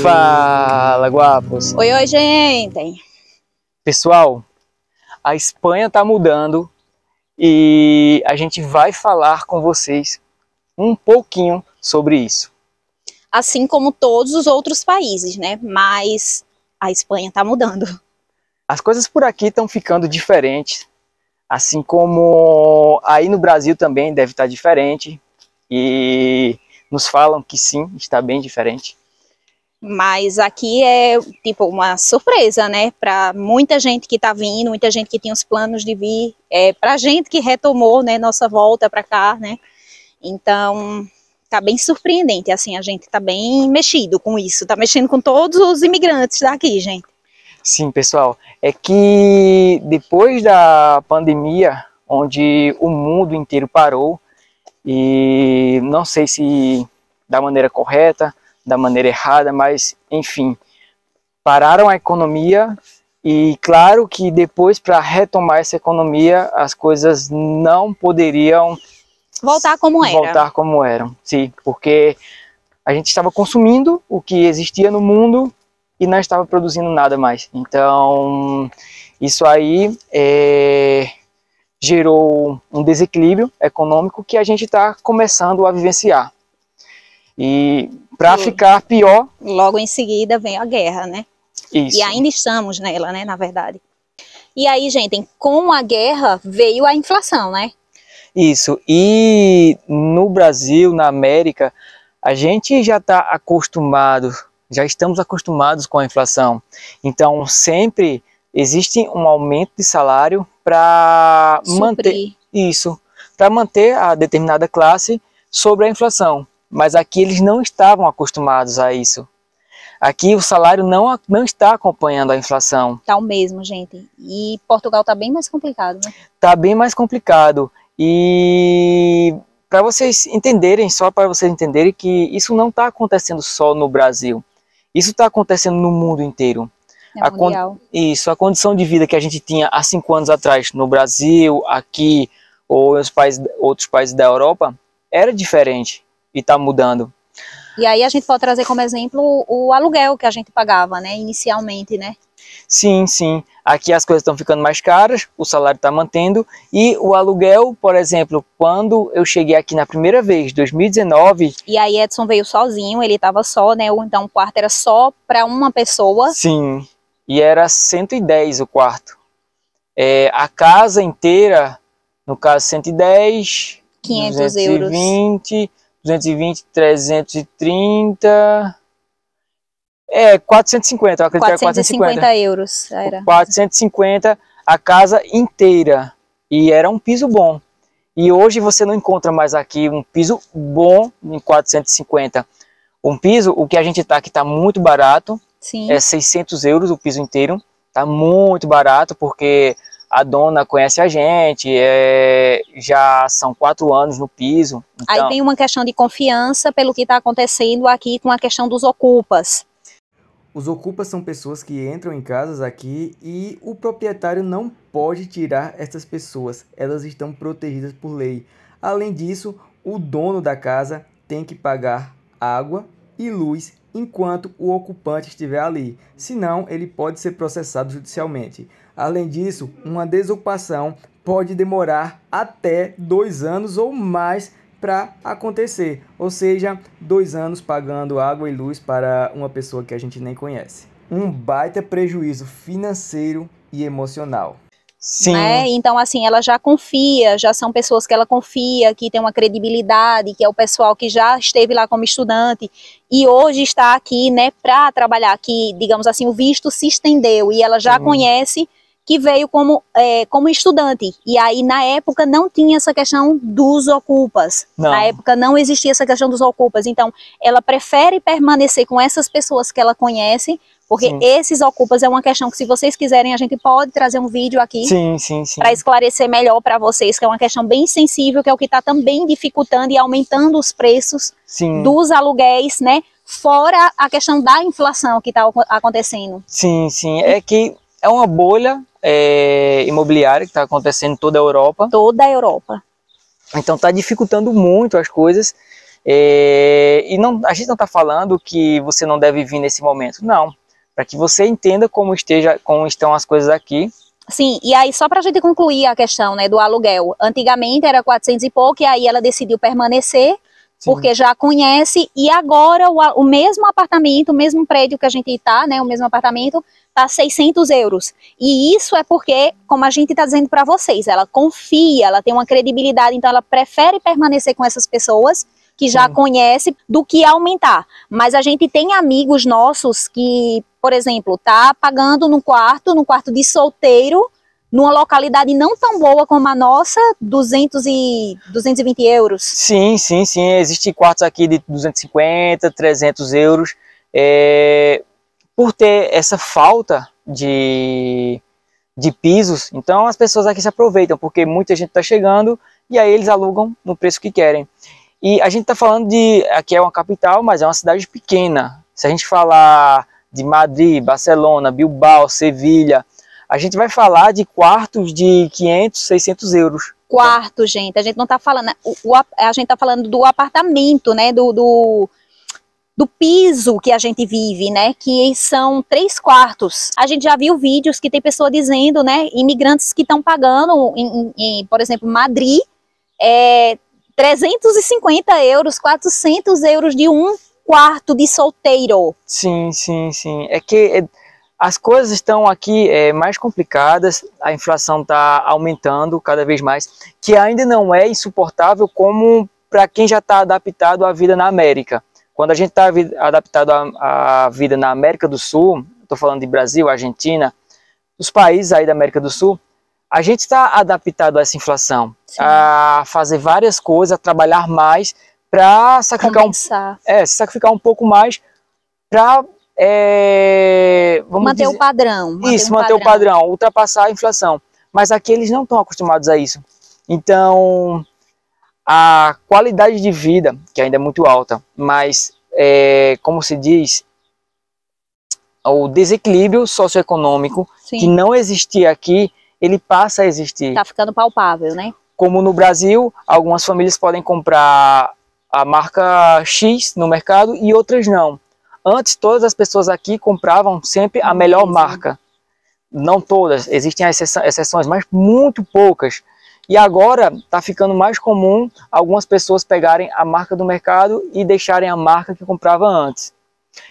Fala, guapos! Oi, oi, gente! Pessoal, a Espanha tá mudando e a gente vai falar com vocês um pouquinho sobre isso. Assim como todos os outros países, né? Mas a Espanha tá mudando. As coisas por aqui estão ficando diferentes, assim como aí no Brasil também deve estar diferente e nos falam que sim, está bem diferente. Mas aqui é tipo uma surpresa, né? Para muita gente que tá vindo, muita gente que tinha os planos de vir, pra gente que retomou, né, nossa volta para cá, né? Então, tá bem surpreendente, assim, a gente tá bem mexido com isso, tá mexendo com todos os imigrantes daqui, gente. Sim, pessoal, é que depois da pandemia, onde o mundo inteiro parou, e não sei se da maneira correta, da maneira errada, mas enfim, pararam a economia e claro que depois para retomar essa economia as coisas não poderiam Voltar como era. Voltar como eram, sim, porque a gente estava consumindo o que existia no mundo e não estava produzindo nada mais. Então isso aí gerou um desequilíbrio econômico que a gente está começando a vivenciar. E para ficar pior... Logo em seguida vem a guerra, né? Isso. E ainda estamos nela, né, na verdade. E aí, gente, com a guerra veio a inflação, né? Isso. E no Brasil, na América, a gente já está acostumado, já estamos acostumados com a inflação. Então, sempre existe um aumento de salário para manter isso, para manter a determinada classe sobre a inflação. Mas aqui eles não estavam acostumados a isso. Aqui o salário não está acompanhando a inflação. Tá o mesmo, gente. E Portugal tá bem mais complicado, né? Tá bem mais complicado. E para vocês entenderem, só para vocês entenderem que isso não está acontecendo só no Brasil. Isso está acontecendo no mundo inteiro. Mundial. Isso, a condição de vida que a gente tinha há 5 anos atrás no Brasil, aqui ou nos outros países da Europa, era diferente. E está mudando. E aí a gente pode trazer como exemplo o aluguel que a gente pagava, né, inicialmente, né? Sim, sim. Aqui as coisas estão ficando mais caras, o salário está mantendo. E o aluguel, por exemplo, quando eu cheguei aqui na primeira vez, 2019... E aí Edson veio sozinho, ele estava só, né? Então o quarto era só para uma pessoa. Sim, e era 110 o quarto. A casa inteira, no caso 110... 500 220, euros. 220, 330... 450, eu acredito que era 450 euros. Era. 450 a casa inteira. E era um piso bom. E hoje você não encontra mais aqui um piso bom em 450. Um piso, o que a gente tá aqui tá muito barato. Sim. É 600 euros o piso inteiro. Tá muito barato porque a dona conhece a gente, já são 4 anos no piso. Então... Aí tem uma questão de confiança pelo que está acontecendo aqui com a questão dos ocupas. Os ocupas são pessoas que entram em casas aqui e o proprietário não pode tirar essas pessoas. Elas estão protegidas por lei. Além disso, o dono da casa tem que pagar água e luz enquanto o ocupante estiver ali. Senão, ele pode ser processado judicialmente. Além disso, uma desocupação pode demorar até 2 anos ou mais para acontecer, ou seja, 2 anos pagando água e luz para uma pessoa que a gente nem conhece. Um baita prejuízo financeiro e emocional. Sim. Né? Então, assim, ela já confia, já são pessoas que ela confia, que tem uma credibilidade, que é o pessoal que já esteve lá como estudante e hoje está aqui, né, para trabalhar aqui, digamos assim, o visto se estendeu e ela já conhece que veio como estudante. E aí, na época, não tinha essa questão dos ocupas. Não. Na época, não existia essa questão dos ocupas. Então, ela prefere permanecer com essas pessoas que ela conhece, Porque Sim. esses ocupas é uma questão que, se vocês quiserem, a gente pode trazer um vídeo aqui Sim. para esclarecer melhor para vocês, que é uma questão bem sensível, que é o que está também dificultando e aumentando os preços Sim. dos aluguéis, né? Fora a questão da inflação que está acontecendo. Sim. É que é uma bolha imobiliária que está acontecendo em toda a Europa. Toda a Europa. Então está dificultando muito as coisas. E a gente não está falando que você não deve vir nesse momento. Não. Para que você entenda como estão as coisas aqui. Sim, e aí só para a gente concluir a questão, né, do aluguel. Antigamente era 400 e pouco, e aí ela decidiu permanecer, Sim. porque já conhece, e agora o mesmo apartamento, o mesmo prédio que a gente está, né, o mesmo apartamento, tá 600 euros. E isso é porque, como a gente está dizendo para vocês, ela confia, ela tem uma credibilidade, então ela prefere permanecer com essas pessoas que já conhece, do que aumentar. Mas a gente tem amigos nossos que, por exemplo, tá pagando num quarto de solteiro, numa localidade não tão boa como a nossa, 220 euros. Sim. Existem quartos aqui de 250, 300 euros. Por ter essa falta de pisos, então as pessoas aqui se aproveitam, porque muita gente está chegando e aí eles alugam no preço que querem. E a gente está falando aqui é uma capital, mas é uma cidade pequena. Se a gente falar de Madrid, Barcelona, Bilbao, Sevilha, a gente vai falar de quartos de 500, 600 euros. Quarto, gente, a gente não está falando, a gente está falando do apartamento, né, do piso que a gente vive, né, que são 3 quartos. A gente já viu vídeos que tem pessoa dizendo, né, imigrantes que estão pagando, por exemplo, Madrid, 350 euros, 400 euros de um quarto de solteiro. Sim. É que as coisas estão aqui mais complicadas, a inflação está aumentando cada vez mais, que ainda não é insuportável como para quem já está adaptado à vida na América. Quando a gente está adaptado à vida na América do Sul, estou falando de Brasil, Argentina, os países aí da América do Sul, a gente está adaptado a essa inflação, sim, a fazer várias coisas, a trabalhar mais para sacrificar um pouco mais para manter o padrão. Manter o padrão, ultrapassar a inflação. Mas aqui eles não estão acostumados a isso. Então, a qualidade de vida, que ainda é muito alta, mas, como se diz, o desequilíbrio socioeconômico, sim, que não existia aqui, ele passa a existir. Tá ficando palpável, né? Como no Brasil, algumas famílias podem comprar a marca X no mercado e outras não. Antes, todas as pessoas aqui compravam sempre a melhor marca. Não todas, existem exceções, mas muito poucas. E agora está ficando mais comum algumas pessoas pegarem a marca do mercado e deixarem a marca que comprava antes.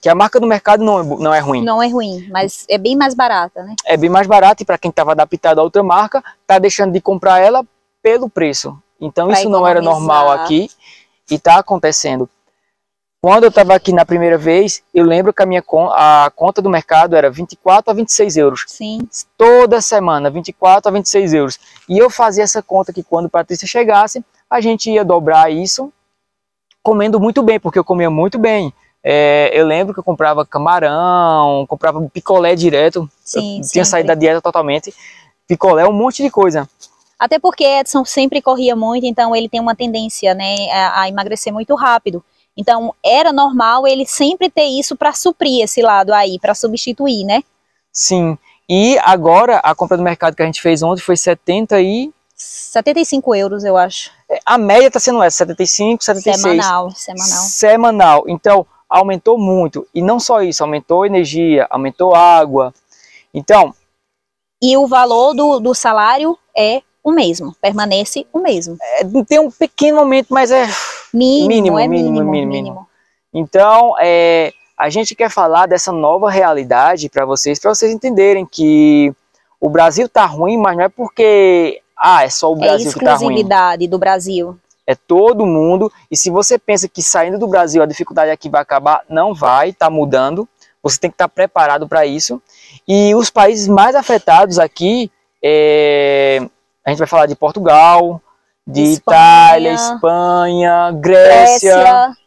Que a marca do mercado não é ruim. Não é ruim, mas é bem mais barata, né? É bem mais barata, e para quem estava adaptado a outra marca, está deixando de comprar ela pelo preço. Então isso não era normal aqui e está acontecendo. Quando eu estava aqui na primeira vez, eu lembro que a conta do mercado era 24 a 26 euros. Sim. Toda semana, 24 a 26 euros. E eu fazia essa conta que quando a Patrícia chegasse, a gente ia dobrar isso comendo muito bem, porque eu comia muito bem. Eu lembro que eu comprava camarão, comprava picolé direto. Sim, tinha saído da dieta totalmente. Picolé, um monte de coisa. Até porque Edson sempre corria muito, então ele tem uma tendência, né, a emagrecer muito rápido. Então era normal ele sempre ter isso para suprir esse lado aí, para substituir, né? Sim. E agora a compra do mercado que a gente fez ontem foi 75 euros, eu acho. A média está sendo essa, 75, 76. Semanal. Então aumentou muito. E não só isso, aumentou energia, aumentou água. Então... E o valor do salário é o mesmo, permanece o mesmo. Tem um pequeno aumento, mas é mínimo. Então, a gente quer falar dessa nova realidade para vocês entenderem que o Brasil está ruim, mas não é porque é só o Brasil que está ruim. É exclusividade do Brasil. É todo mundo, e se você pensa que saindo do Brasil a dificuldade aqui vai acabar, não vai, está mudando. Você tem que estar preparado para isso. E os países mais afetados aqui, a gente vai falar de Portugal, de Itália, Espanha,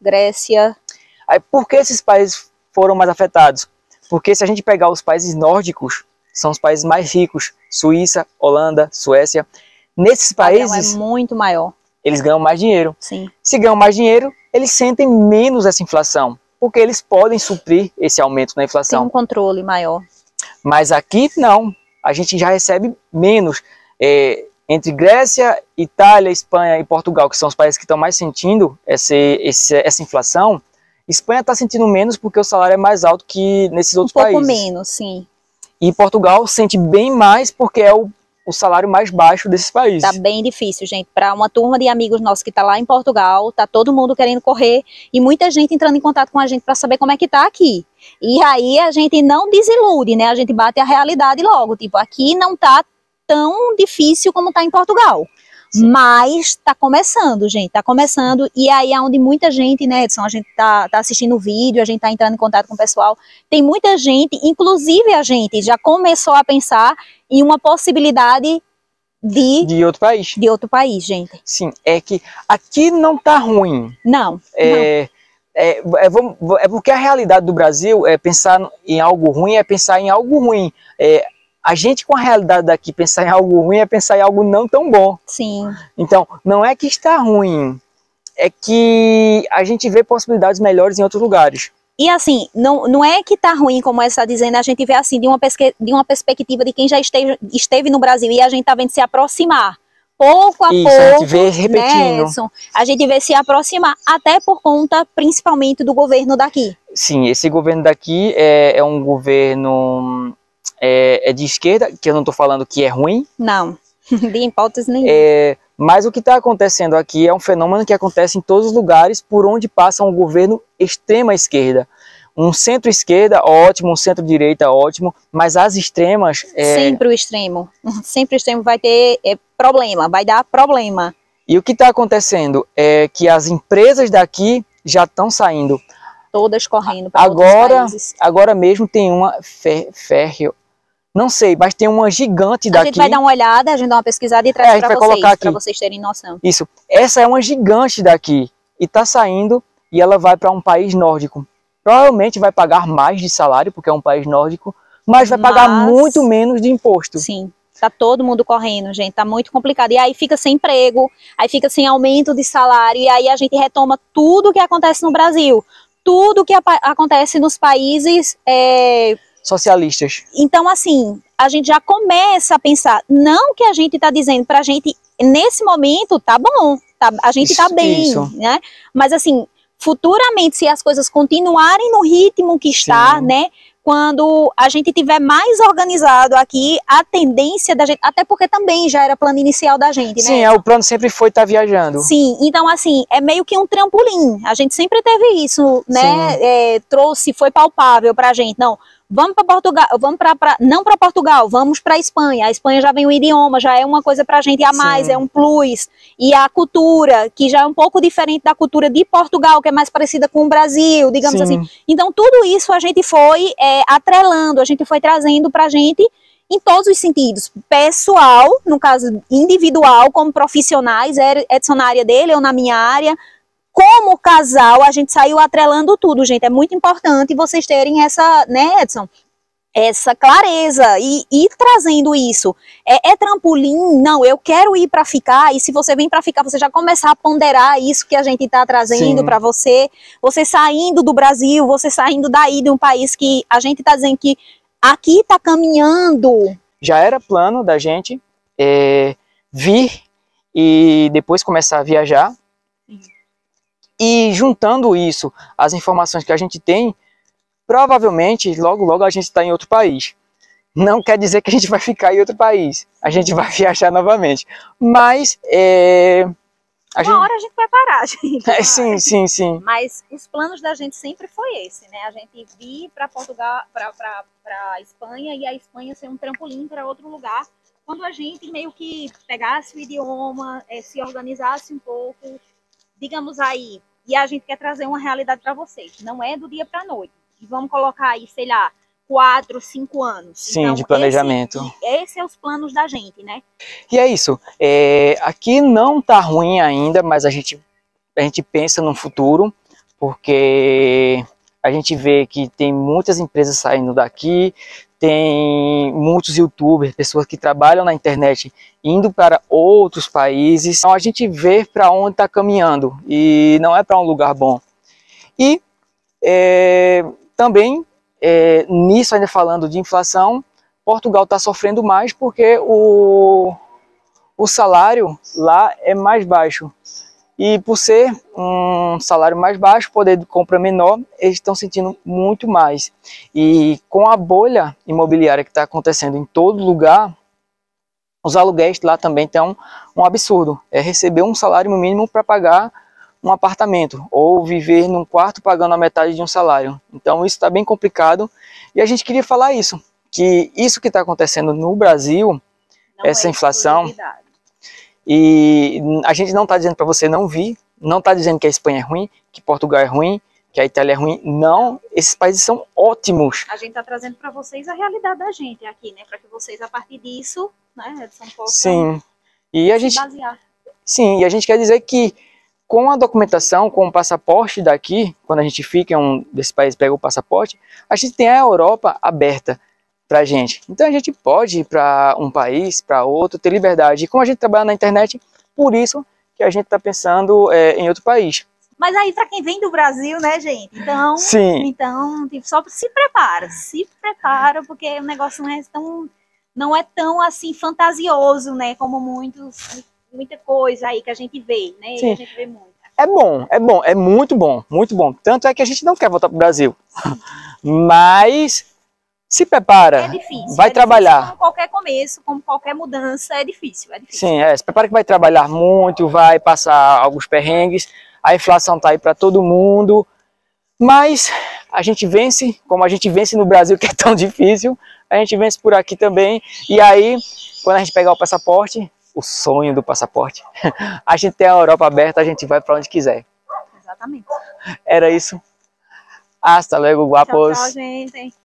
Grécia. Aí, por que esses países foram mais afetados? Porque se a gente pegar os países nórdicos, são os países mais ricos, Suíça, Holanda, Suécia. Nesses países, é muito maior. Eles ganham mais dinheiro. Sim. Se ganham mais dinheiro, eles sentem menos essa inflação, porque eles podem suprir esse aumento na inflação. Tem um controle maior. Mas aqui não, a gente já recebe menos. Entre Grécia, Itália, Espanha e Portugal, que são os países que estão mais sentindo essa inflação, Espanha está sentindo menos porque o salário é mais alto que nesses outros países. Um pouco menos, sim. E Portugal sente bem mais porque é o salário mais baixo desses países. Tá bem difícil, gente. Para uma turma de amigos nossos que tá lá em Portugal, tá todo mundo querendo correr e muita gente entrando em contato com a gente para saber como é que tá aqui. E aí a gente não desilude, né? A gente bate a realidade logo. Tipo, aqui não tá tão difícil como tá em Portugal. Sim. Mas tá começando, gente, tá começando, e aí é onde muita gente, né, Edson, a gente tá assistindo o vídeo, a gente tá entrando em contato com o pessoal, tem muita gente, inclusive a gente já começou a pensar em uma possibilidade de outro país. De outro país, gente. Sim, é que aqui não tá ruim. Não. É porque a realidade do Brasil é pensar em algo ruim, é pensar em algo ruim. A gente, com a realidade daqui, pensar em algo ruim é pensar em algo não tão bom. Sim. Então, não é que está ruim, é que a gente vê possibilidades melhores em outros lugares. E assim, não é que está ruim, como ela está dizendo, a gente vê assim, de uma perspectiva de quem já esteve no Brasil, e a gente está vendo se aproximar. Pouco a pouco, a gente vê repetindo. Né, a gente vê se aproximar, até por conta, principalmente, do governo daqui. Sim, esse governo daqui é um governo... de esquerda, que eu não estou falando que é ruim. Não, de hipótese nenhuma. Mas o que está acontecendo aqui é um fenômeno que acontece em todos os lugares por onde passa um governo extrema esquerda. Um centro-esquerda, ótimo, um centro-direita, ótimo, mas as extremas... Sempre o extremo. Sempre o extremo vai ter problema, vai dar problema. E o que está acontecendo é que as empresas daqui já estão saindo. Todas correndo para outros países. Agora mesmo tem uma férreo. Não sei, mas tem uma gigante daqui. A gente vai dar uma olhada, a gente dá uma pesquisada e traz para vocês terem noção. Isso. Essa é uma gigante daqui e está saindo e ela vai para um país nórdico. Provavelmente vai pagar mais de salário, porque é um país nórdico, mas vai pagar muito menos de imposto. Sim, tá todo mundo correndo, gente, tá muito complicado. E aí fica sem emprego, aí fica sem aumento de salário, e aí a gente retoma tudo o que acontece no Brasil. Tudo que acontece nos países socialistas. Então, assim, a gente já começa a pensar, não que a gente está dizendo pra gente, nesse momento, tá bom, a gente tá bem, né? Mas, assim, futuramente, se as coisas continuarem no ritmo que está, né? Quando a gente tiver mais organizado aqui, a tendência da gente, até porque também já era plano inicial da gente, né? Sim, o plano sempre foi estar viajando. Sim, então assim, é meio que um trampolim, a gente sempre teve isso, né? Foi palpável pra gente, não, vamos para Portugal, não para Portugal, vamos para Espanha. A Espanha já vem o idioma, já é uma coisa pra gente a mais, é um plus. E a cultura, que já é um pouco diferente da cultura de Portugal, que é mais parecida com o Brasil, digamos assim. Então tudo isso a gente foi atrelando, a gente foi trazendo pra gente em todos os sentidos. Pessoal, no caso individual, como profissionais, Edson na área dele, eu na minha área. Como casal, a gente saiu atrelando tudo, gente. É muito importante vocês terem essa, né, Edson? Essa clareza e trazendo isso. É trampolim? Não, eu quero ir para ficar. E se você vem para ficar, você já começar a ponderar isso que a gente está trazendo para você. Você saindo do Brasil, você saindo daí de um país que a gente está dizendo que aqui está caminhando. Já era plano da gente vir e depois começar a viajar. E juntando isso, as informações que a gente tem, provavelmente, logo, logo a gente está em outro país. Não quer dizer que a gente vai ficar em outro país. A gente vai viajar novamente. Mas, uma hora a gente vai parar, gente. Sim. Mas os planos da gente sempre foi esse, né? A gente vir para Portugal, para Espanha, e a Espanha ser um trampolim para outro lugar. Quando a gente meio que pegasse o idioma, se organizasse um pouco, digamos aí, e a gente quer trazer uma realidade para vocês. Não é do dia para a noite. E vamos colocar aí, sei lá, 4, 5 anos. Sim, então, de planejamento. Esses são os planos da gente, né? E é isso. Aqui não tá ruim ainda, mas a gente pensa no futuro, porque A gente vê que tem muitas empresas saindo daqui, tem muitos youtubers, pessoas que trabalham na internet indo para outros países. Então a gente vê para onde está caminhando e não é para um lugar bom. E também, nisso ainda falando de inflação, Portugal está sofrendo mais porque o salário lá é mais baixo. E por ser um salário mais baixo, poder de compra menor, eles estão sentindo muito mais. E com a bolha imobiliária que está acontecendo em todo lugar, os aluguéis lá também estão um absurdo. É receber um salário mínimo para pagar um apartamento, ou viver num quarto pagando a metade de um salário. Então isso está bem complicado. E a gente queria falar isso, que isso que está acontecendo no Brasil, não essa inflação... E a gente não está dizendo para você não vir, não está dizendo que a Espanha é ruim, que Portugal é ruim, que a Itália é ruim. Não, esses países são ótimos. A gente está trazendo para vocês a realidade da gente aqui, né? Para que vocês, a partir disso, né, possam sim. E a gente, basear. Sim, e a gente quer dizer que com a documentação, com o passaporte daqui, quando a gente fica em um desses países, pega o passaporte, a gente tem a Europa aberta pra gente. Então a gente pode ir para um país, para outro, ter liberdade. E como a gente trabalha na internet, por isso que a gente está pensando em outro país. Mas aí para quem vem do Brasil, né, gente? Então, sim. Então tipo, só se prepara, porque o negócio não é tão assim fantasioso, né, como muita coisa aí que a gente vê, né? Sim. A gente vê muito. É muito bom, muito bom. Tanto é que a gente não quer voltar para o Brasil. Mas se prepara, é difícil, vai trabalhar. Difícil, como qualquer começo, como qualquer mudança, é difícil. Sim, se prepara que vai trabalhar muito, vai passar alguns perrengues, a inflação tá aí para todo mundo, mas a gente vence, como a gente vence no Brasil, que é tão difícil, a gente vence por aqui também, e aí, quando a gente pegar o passaporte, o sonho do passaporte, a gente tem a Europa aberta, a gente vai para onde quiser. Exatamente. Era isso. Hasta luego, guapos. Tchau, gente.